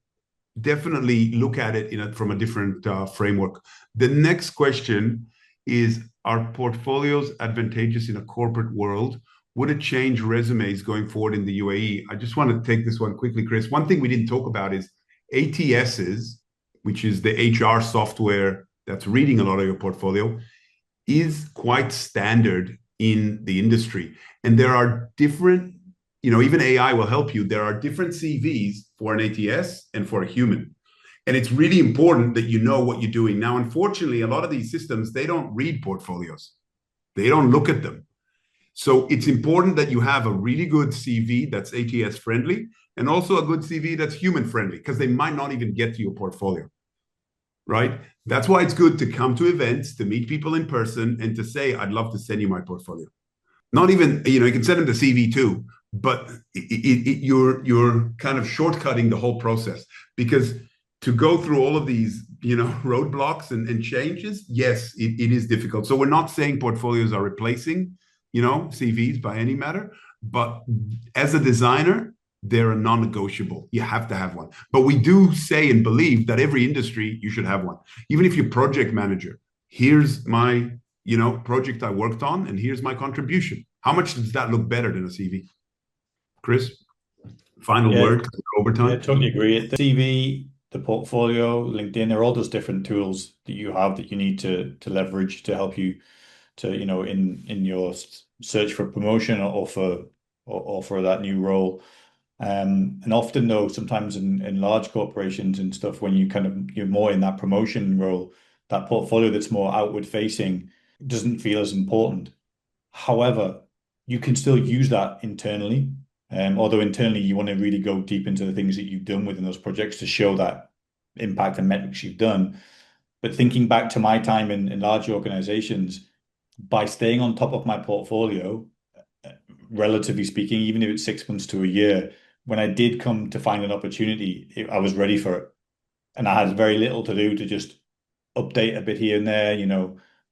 definitely look at it from a different framework. The next question is, are portfolios advantageous in a corporate world? Would it change resumes going forward in the UAE? I just want to take this one quickly, Chris. One thing we didn't talk about is ATSs, which is the HR software that's reading a lot of your portfolio, is quite standard in the industry. And there are different, even AI will help you. There are different CVs for an ATS and for a human. And it's really important that you know what you're doing. Now, unfortunately, a lot of these systems, they don't read portfolios. They don't look at them. So it's important that you have a really good CV that's ATS friendly and also a good CV that's human friendly, because they might not even get to your portfolio, right? That's why it's good to come to events, to meet people in person and to say, I'd love to send you my portfolio. Not even, you can send them the CV too, but you're kind of shortcutting the whole process, because to go through all of these, roadblocks and changes, yes, it is difficult. So we're not saying portfolios are replacing, CVs by any matter, but as a designer, they're a non-negotiable. You have to have one. But we do say and believe that every industry you should have one. Even if you're project manager, here's my, project I worked on, and here's my contribution. How much does that look better than a CV? Chris, final Yeah, word over yeah, time. totally agree. The CV, the portfolio, LinkedIn, they're all those different tools that you have that you need to leverage to help you to, in your search for promotion or for that new role. And often though, sometimes in large corporations and stuff, when you're more in that promotion role, that portfolio that's more outward facing doesn't feel as important. However, you can still use that internally. Although internally you want to really go deep into the things that you've done within those projects to show that impact and metrics you've done. But thinking back to my time in large organizations, by staying on top of my portfolio, relatively speaking, even if it's 6 months to a year, when I did come to find an opportunity, I was ready for it. And I had very little to do to just update a bit here and there,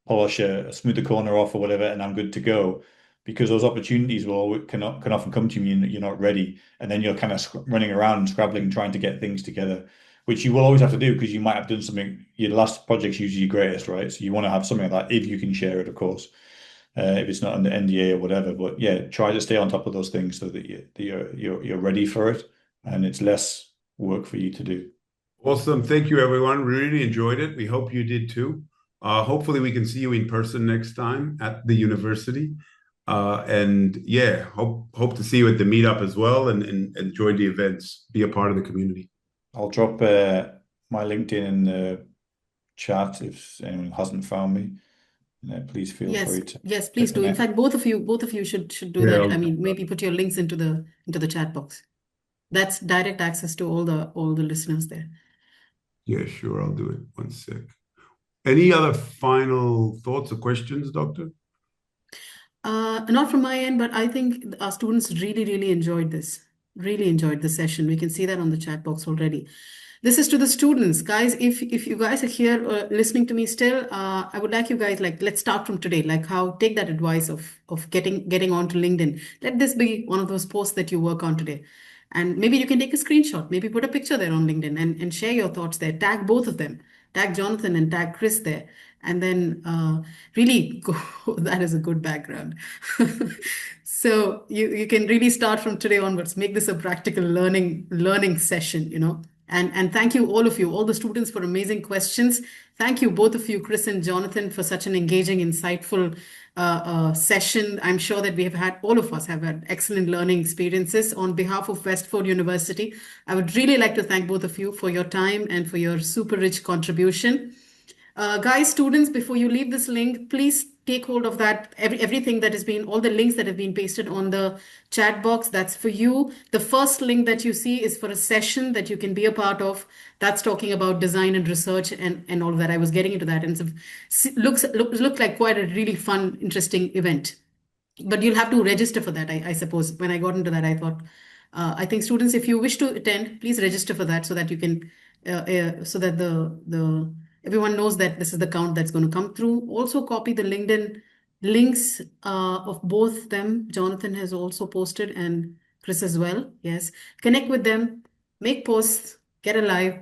polish smooth the corner off or whatever, and I'm good to go. Because those opportunities can often come to you and you're not ready. And then you're kind of running around, scrabbling, trying to get things together, which you will always have to do because you might have done something. Your last project's usually your greatest, right? So you want to have something like that if you can share it, of course. If it's not under NDA or whatever. But yeah, try to stay on top of those things so that you're ready for it and it's less work for you to do. Awesome. Thank you, everyone. We really enjoyed it. We hope you did too. Hopefully, we can see you in person next time at the university. And yeah, hope to see you at the meetup as well, and enjoy the events. Be a part of the community. I'll drop my LinkedIn in the chat if anyone hasn't found me. Please feel Yes, free yes, to please do. In connect. fact, both of you should do Yeah. that. I mean, maybe put your links into the chat box. That's direct access to all the listeners there. Yeah, sure. I'll do it. One sec. Any other final thoughts or questions, Doctor? Not from my end, but I think our students really, really enjoyed this. Really enjoyed the session. We can see that on the chat box already. This is to the students, guys. If you guys are here listening to me still, I would like you guys, like, let's start from today. Like, how take that advice of getting onto LinkedIn. Let this be one of those posts that you work on today. And maybe you can take a screenshot, maybe put a picture there on LinkedIn and share your thoughts there. Tag both of them. Tag Jonathan and tag Chris there. And then really go, that is a good background. So you can really start from today onwards. Make this a practical learning session. And thank you, all of you, all the students, for amazing questions. Thank you, both of you, Chris and Jonathan, for such an engaging, insightful session. I'm sure that all of us have had excellent learning experiences. On behalf of Westford University, I would really like to thank both of you for your time and for your super rich contribution. Guys, students, before you leave this link, please take hold of that. Everything that has been, all the links that have been pasted on the chat box, that's for you. The first link that you see is for a session that you can be a part of. That's talking about design and research and all of that. I was getting into that, and looked like quite a really fun, interesting event. But you'll have to register for that, I suppose. When I got into that, I thought, I think students, if you wish to attend, please register for that so that you can, so that the everyone knows that this is the count that's going to come through. Also, copy the LinkedIn links of both them. Jonathan has also posted, and Chris as well. Yes, connect with them, make posts, get alive.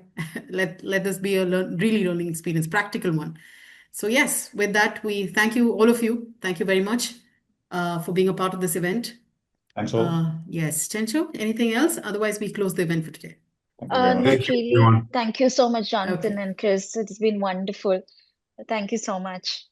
Let this be a really learning experience, practical one. So yes, with that, we thank you, all of you. Thank you very much for being a part of this event. Thanks all. Yes, Chencho, anything else? Otherwise, we close the event for today. Thank you very much. Thank Not you, really. everyone. Thank you so much, Jonathan Okay. and Chris. It's been wonderful. Thank you so much.